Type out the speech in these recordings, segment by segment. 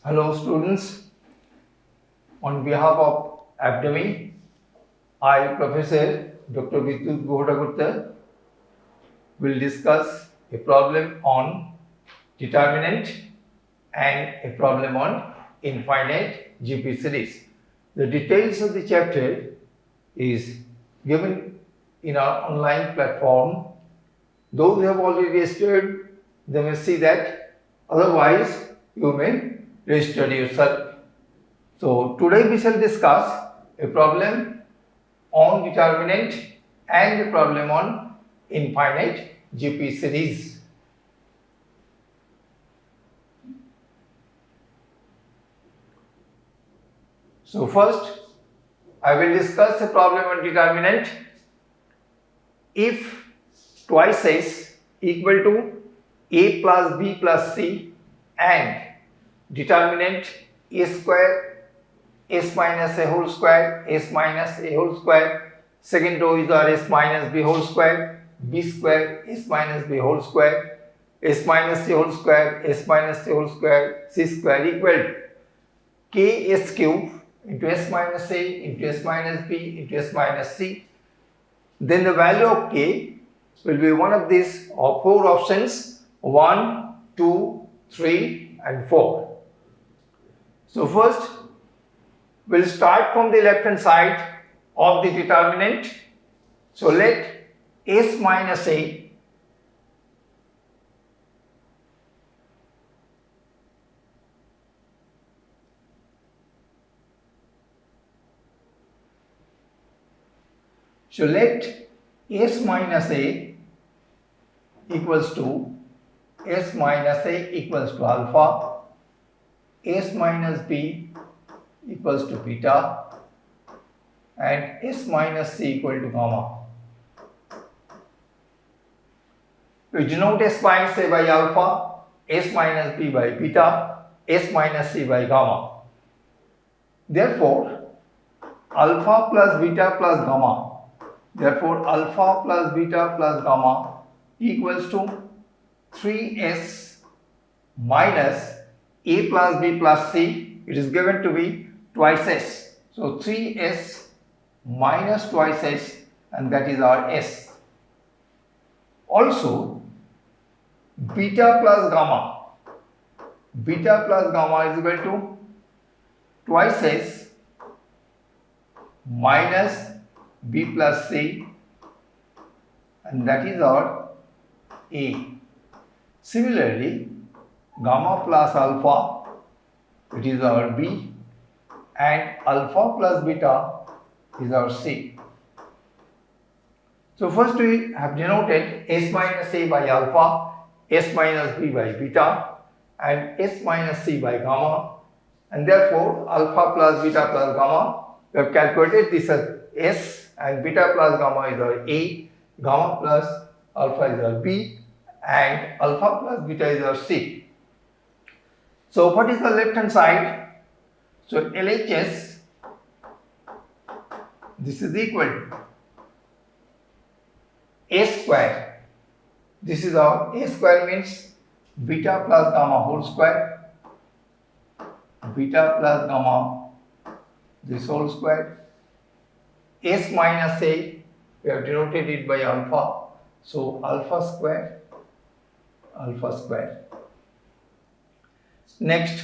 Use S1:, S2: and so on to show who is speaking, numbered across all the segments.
S1: Hello students, on behalf of Abdomen, I, Professor Dr. Vidyut Gohadagutta, will discuss a problem on determinant and a problem on infinite GP series. The details of the chapter is given in our online platform. Those who have already registered, they may see that, otherwise you may register yourself. So today we shall discuss a problem on determinant and a problem on infinite GP series. So first I will discuss a problem on determinant. If twice s equal to a plus b plus c and determinant a square s minus a whole square s minus a whole square, second row is our s minus b whole square, b square s minus b whole square, s minus a whole square, s minus a whole square, c square equal to k s cube into s minus a into s minus b into s minus c. Then the value of k will be one of these four options: 1, 2, 3 and 4. So first we'll start from the left hand side of the determinant. So let s minus a equals to alpha, s minus b equals to beta and s minus c equal to gamma. We denote s minus a by alpha, s minus b by beta, s minus c by gamma. Therefore, alpha plus beta plus gamma, therefore alpha plus beta plus gamma equals to 3s minus a plus b plus c. It is given to be twice s. So 3s minus twice s, and that is our s. Also, beta plus gamma is equal to twice s minus b plus c, and that is our a. Similarly, gamma plus alpha, it is our b, and alpha plus beta is our c. So first we have denoted s minus a by alpha, s minus b by beta and s minus c by gamma, and therefore alpha plus beta plus gamma, we have calculated this as s, and beta plus gamma is our a, gamma plus alpha is our b, and alpha plus beta is our c. So what is the left hand side? So LHS, this is equal to a square. This is our a square, means beta plus gamma whole square, beta plus gamma this whole square, s minus a, we have denoted it by alpha, so alpha square. Next,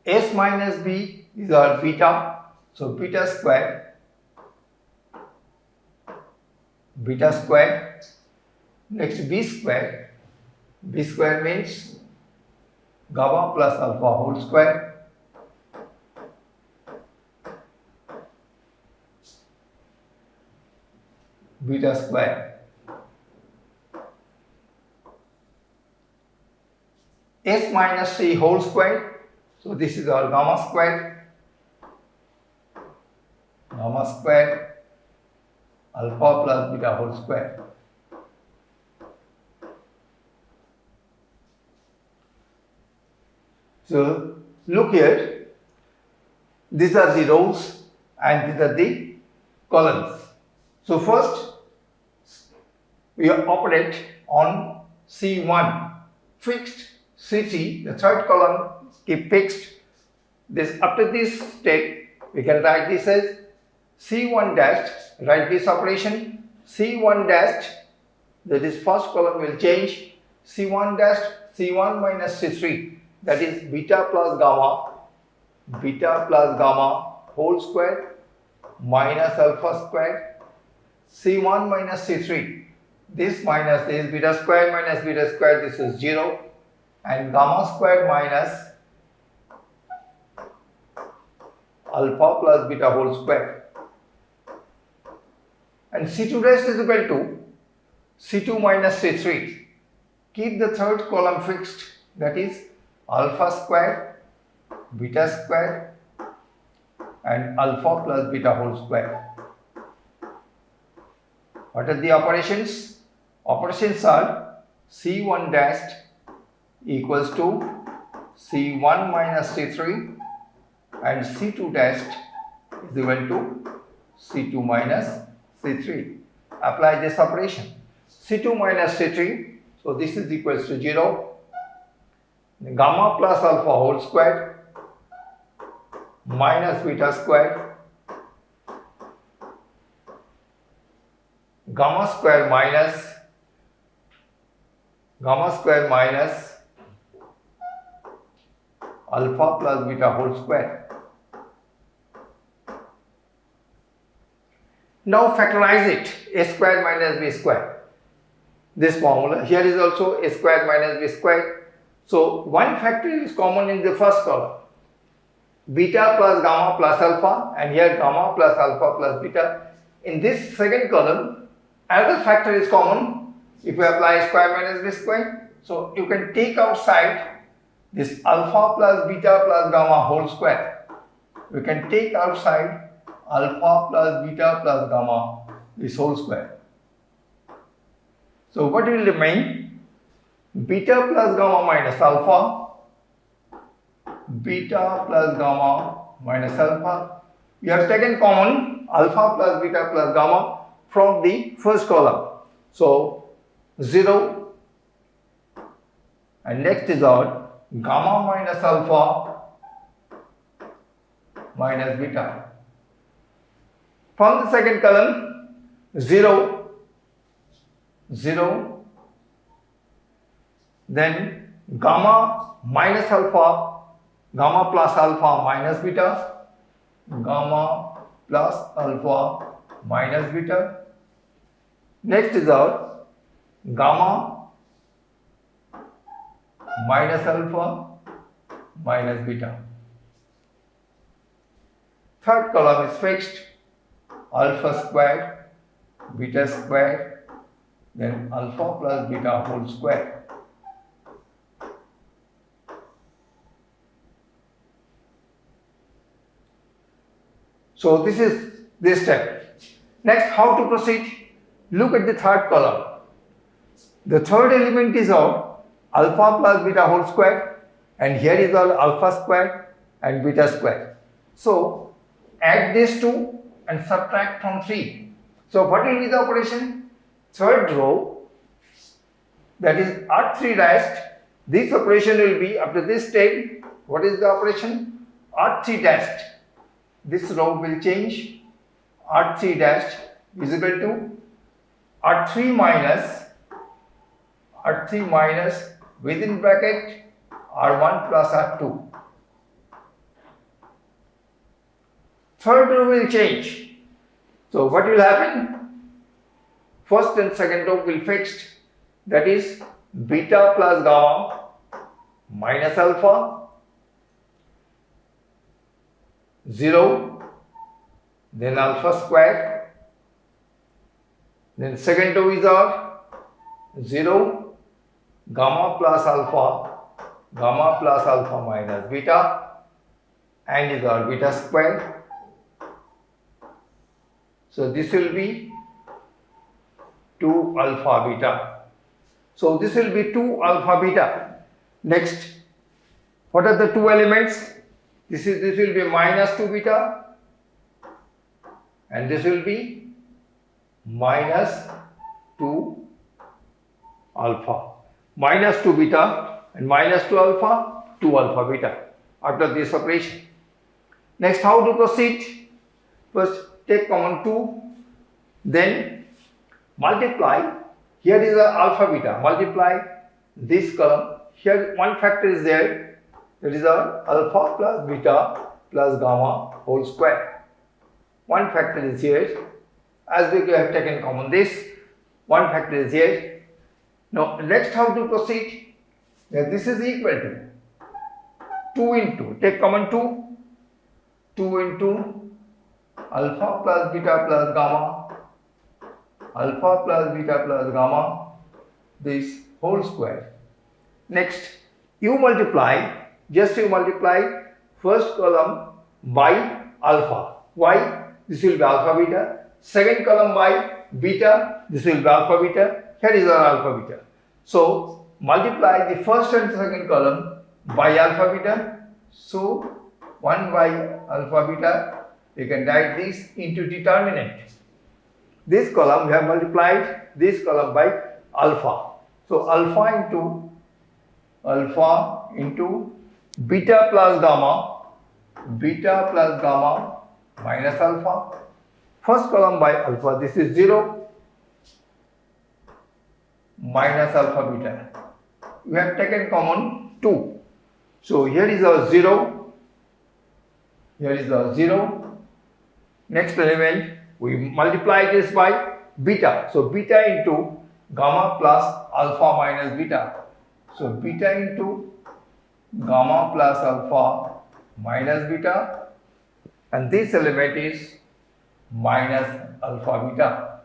S1: s minus b is our beta, so beta square. Next, b square means gamma plus alpha whole square, beta square. S minus c whole square, so this is our gamma square, alpha plus beta whole square. So look here, these are the rows and these are the columns. So first we operate on C1 fixed, CT, the third column keep fixed, This after this step, we can write this as C1 dash, write this operation, C1 dash, that is first column will change, C1 dash, C1 minus C3, that is beta plus gamma whole square minus alpha square, C1 minus C3, this minus this beta square, this is 0, and gamma square minus alpha plus beta whole square, and C2 dash is equal to C2 minus C3. Keep the third column fixed, that is alpha square, beta square, and alpha plus beta whole square. What are the operations? Operations are C1 dash equals to C1 minus C3 and C2 dash is equal to C2 minus C3. Apply this operation. C2 minus C3, so this is equals to 0. Gamma plus alpha whole square minus beta square, gamma square minus alpha plus beta whole square. Now factorize it, a square minus b square. This formula, here is also a square minus b square. So one factor is common in the first column, beta plus gamma plus alpha, and here gamma plus alpha plus beta. In this second column, another factor is common if you apply square minus b square. So you can take outside this alpha plus beta plus gamma whole square. We can take outside alpha plus beta plus gamma, this whole square. So what will remain? Beta plus gamma minus alpha, beta plus gamma minus alpha. We have taken common alpha plus beta plus gamma from the first column. So 0, and next is our gamma minus alpha minus beta. From the second column, 0, 0, then gamma minus alpha, gamma plus alpha minus beta, gamma plus alpha minus beta. Next is our gamma minus alpha minus beta. Third column is fixed, alpha squared, beta squared, then alpha plus beta whole square. So this is this step. Next, how to proceed? Look at the third column. The third element is our alpha plus beta whole square, and here is our alpha square and beta square. So add these two and subtract from 3. So what will be the operation? Third row, that is R3 dashed. This operation will be after this step. What is the operation? R3 dashed. This row will change. R3 dashed is equal to R3 minus within bracket R1 plus R2. Third row will change. So what will happen? First and second row will fixed, that is beta plus gamma minus alpha, 0, then alpha squared, then second row is our 0, gamma plus alpha minus beta, and is our beta squared. So this will be 2 alpha beta. So this will be 2 alpha beta. Next, what are the two elements? This will be minus 2 beta, and this will be minus 2 alpha. Minus 2 beta and minus 2 alpha, 2 alpha beta. After this operation, Next, how to proceed? First, take common 2, then multiply. Here is a alpha beta. Multiply this column. Here one factor is there. That is our alpha plus beta plus gamma whole square. One factor is here. As we have taken common this, one factor is here. Now, next, how to proceed? This is equal to 2 into, take common 2, 2 into alpha plus beta plus gamma, alpha plus beta plus gamma, this whole square. Next, you multiply, just you multiply first column by alpha. Why? This will be alpha beta. Second column by beta, this will be alpha beta. Here is our alpha beta. So, multiply the first and second column by alpha beta. So, 1 by alpha beta, you can write this into determinant. This column we have multiplied this column by alpha. So, alpha into beta plus gamma minus alpha. First column by alpha, this is 0 minus alpha beta. We have taken common 2. So, here is our 0. Here is our 0. Next element, we multiply this by beta. So, beta into gamma plus alpha minus beta. So, beta into gamma plus alpha minus beta, and this element is minus alpha beta.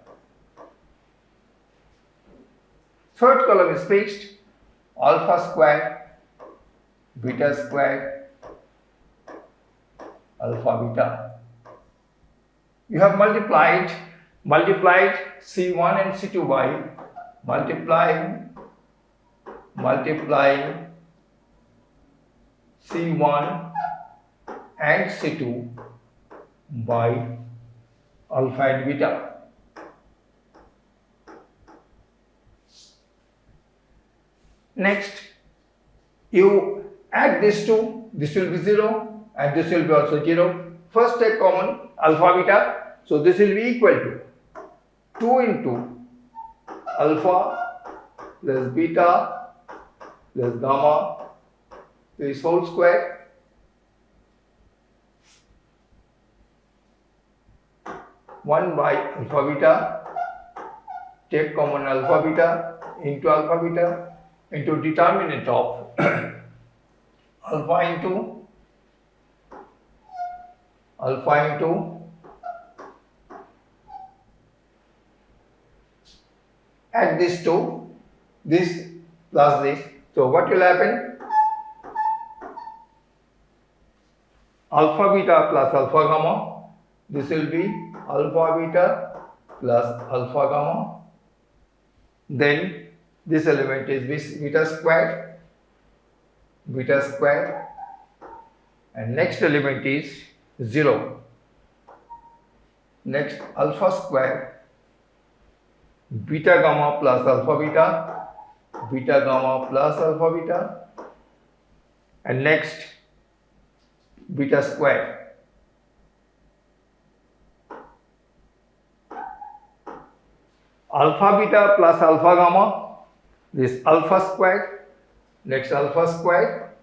S1: Third column is fixed, alpha square, beta square, alpha beta. You have multiplied C1 and C2 by multiplying C1 and C2 by alpha and beta. Next, you add these two, this will be 0 and this will be also 0. First take common alpha beta, so this will be equal to 2 into alpha plus beta plus gamma, this whole square, one by alpha beta, take common alpha beta into determinant of alpha into add this to this plus this. So what will happen? Alpha beta plus alpha gamma. This will be alpha beta plus alpha gamma. Then this element is beta square, and next element is 0. Next, alpha square, beta gamma plus alpha gamma plus alpha beta, and next beta square. Alpha beta plus alpha gamma, this alpha square, next alpha square,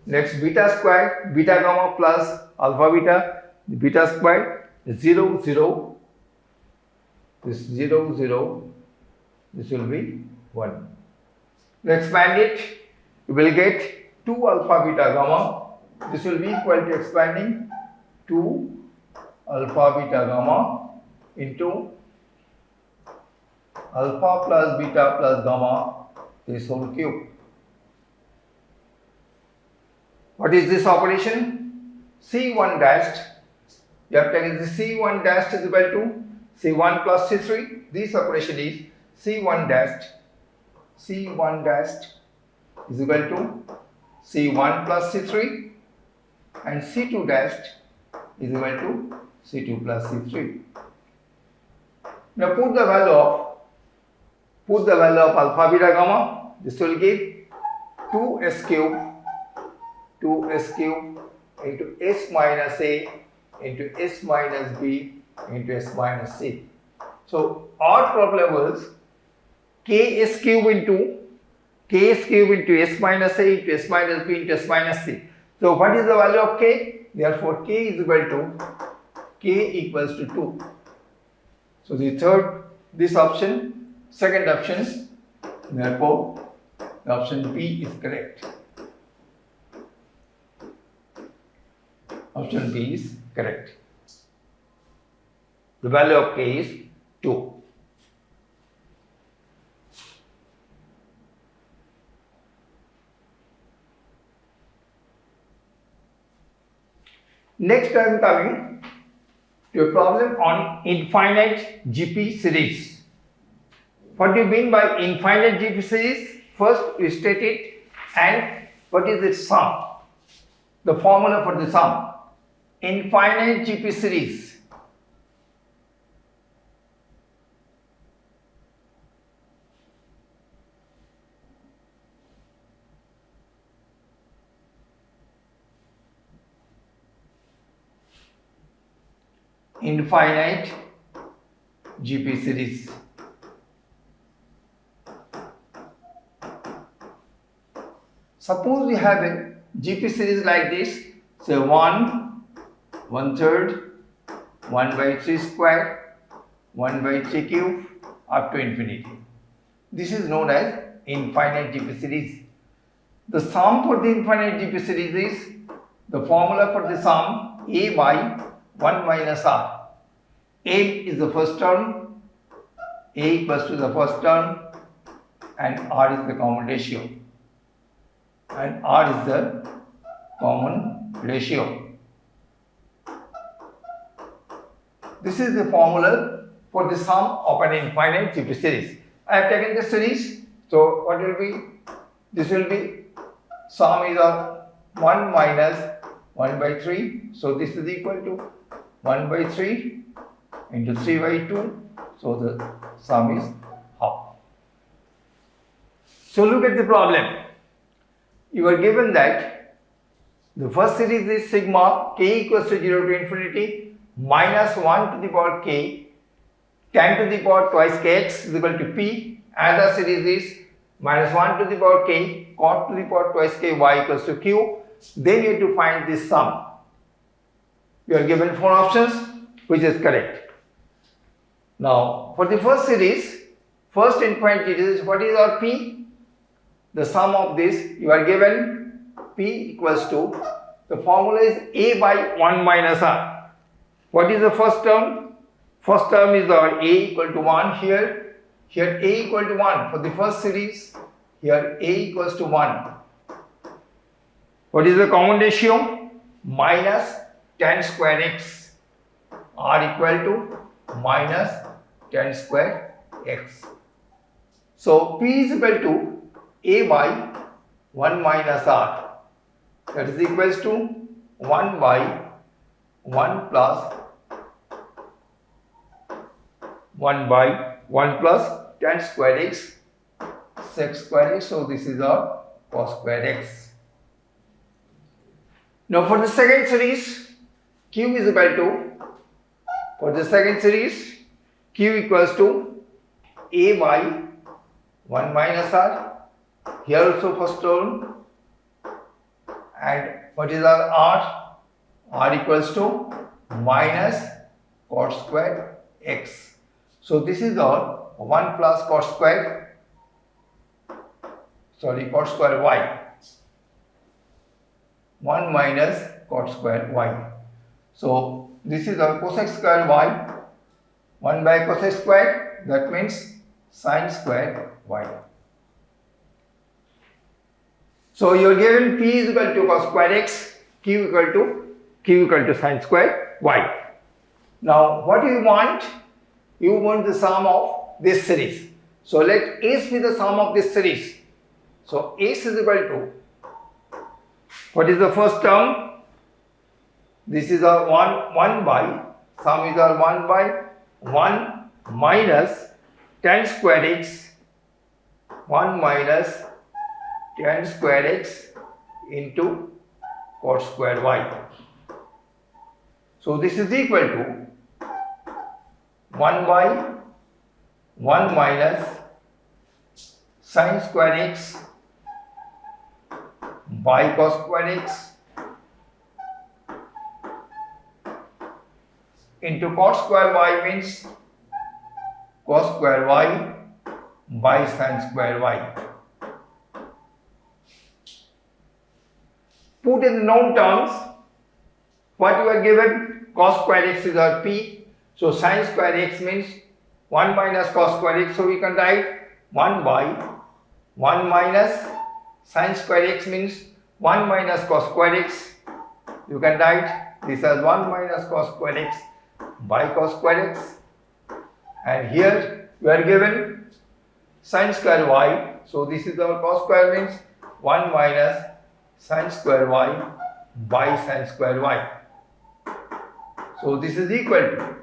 S1: next beta square, beta gamma plus alpha beta, beta square, 0, 0, this 0, 0, this will be 1. Let's expand it, you will get 2 alpha beta gamma, this will be equal to expanding 2 alpha beta gamma into alpha plus beta plus gamma, this whole cube. What is this operation? C1 dashed, you have taken the C1 dashed is equal to C1 plus C3. This operation is C1 dashed is equal to C1 plus C3, and C2 dashed is equal to C2 plus C3. Now put the value of alpha beta gamma. This will give 2s cube into S minus A into S minus B into S minus C. So odd problem was Ks cube into S minus A into S minus B into S minus C. So what is the value of K? Therefore K is equal to K equals to 2. So this option, second option, therefore the option B is correct. Option B is correct. The value of K is 2. Next I am coming to a problem on infinite GP series. What do you mean by infinite GP series? First you state it, and what is its sum? The formula for the sum. Infinite GP series. Infinite GP series. Suppose we have a GP series like this, say 1/3, 1/3 square, 1/3 cube up to infinity. This is known as infinite GP series. The sum for the infinite GP series is, the formula for the sum, A by 1 minus R. A is the first term, A equals to the first term, and R is the common ratio. And R is the common ratio. This is the formula for the sum of an infinite GP series. I have taken the series, so what will be? This will be, sum is of 1 minus 1/3, so this is equal to 1/3 into 3/2, so the sum is half. So look at the problem. You are given that the first series is sigma k equals to 0 to infinity minus 1 to the power k tan to the power twice kx is equal to p. Another series is minus 1 to the power k cot to the power twice k y equals to q. Then you have to find this sum. You are given 4 options, which is correct. Now for the first series, first infinite series, what is our p? The sum of this, you are given p equals to, the formula is A by 1 minus R. What is the first term? First term is our A equal to 1 here. Here A equal to 1 for the first series. Here A equals to 1. What is the common ratio? Minus tan square x. R equal to minus tan square x. So P is equal to A by 1 minus R. That is equals to 1 by 1 plus 1 by 1 plus tan square x sec square x. So this is our cos square x. Now for the second series, Q is equal to, for the second series, Q equals to A by 1 minus R. Here also first term, and what is our R? R equals to minus cot square x. So this is our 1 plus cot square y. 1 minus cot square y. So this is our cosec square y. 1 by cosec square, that means sin square y. So you are given P is equal to cos square x, Q equal to sin square y. Now what do you want? You want the sum of this series. So let S be the sum of this series. So S is equal to, what is the first term? This is our 1 by, sum is our 1 by 1 minus tan square x, 1 minus tan square x into cot square y. So this is equal to 1 by 1 minus sine square x by cos square x into cos square y means cos square y by sine square y. Put in the known terms, what you are given, cos square x is our p, so sine square x means 1 minus cos square x, so we can write 1 by 1 minus sine square x means 1 minus cos square x, you can write this as 1 minus cos square x by cos square x, and here we are given sine square y, so this is our cos square means 1 minus sine square y by sine square y. So this is equal to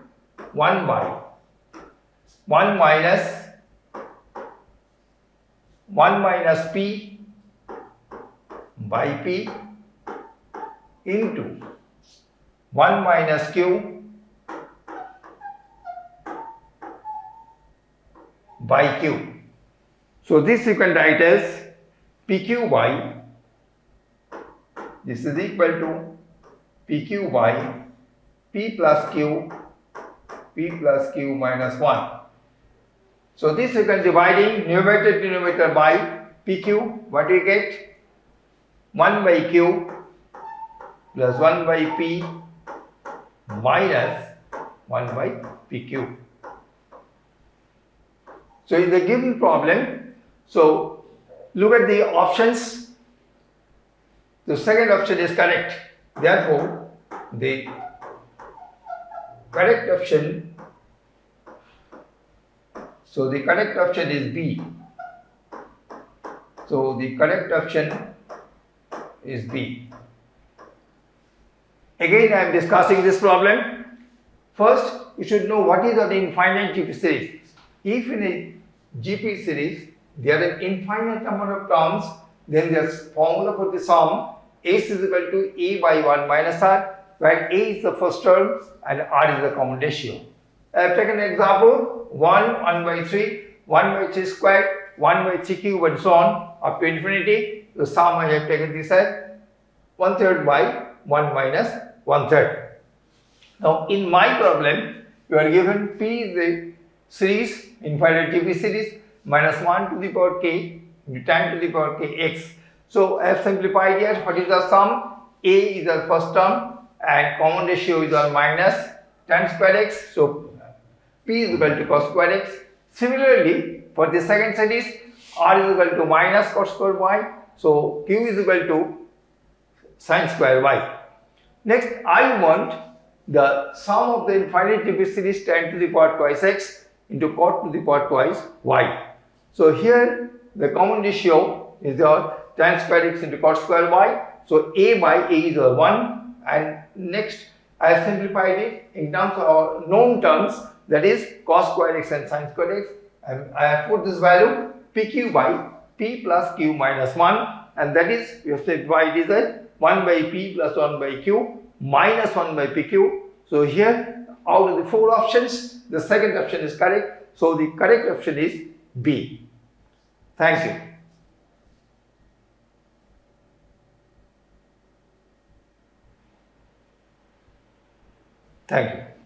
S1: 1 by 1 minus p by p into 1 minus q by q. So this you can write as pq by, this is equal to pq by p plus q minus 1. So this you can dividing numerator to numerator by pq, what we get? 1 by q plus 1 by p minus 1 by pq. So in the given problem, so look at the options. The second option is correct. Therefore, the correct option, so the correct option is B. So the correct option is B. Again, I am discussing this problem. First, you should know what is an infinite GP series. If in a GP series there are an infinite number of terms, then there is formula for the sum S is equal to A by 1 minus R, where A is the first term and R is the common ratio. I have taken an example 1 by 3, 1 by 3 squared, 1 by 3 cube and so on up to infinity. The sum I have taken this as 1/3 by 1 minus 1/3. Now in my problem, you are given P is the series, infinite GP series, minus 1 to the power k into 10 to the power k x. So I have simplified here. What is the sum? A is the first term and common ratio is our minus 10 square x. So P is equal to cos square x. Similarly, for the second series, R is equal to minus cos square y. So Q is equal to sin square y. Next, I want the sum of the infinite GP series 10 to the power twice x into cot to the power twice y. So here the common ratio is your tan square x into cot square y. So A by A is 1, and next I have simplified it in terms of our known terms, that is cos square x and sin square x, and I have put this value pq by p plus q minus 1, and that is we have simplified it as 1 by p plus 1 by q minus 1 by pq. So here out of the 4 options, the second option is correct. So the correct option is B. Thank you. Thank you.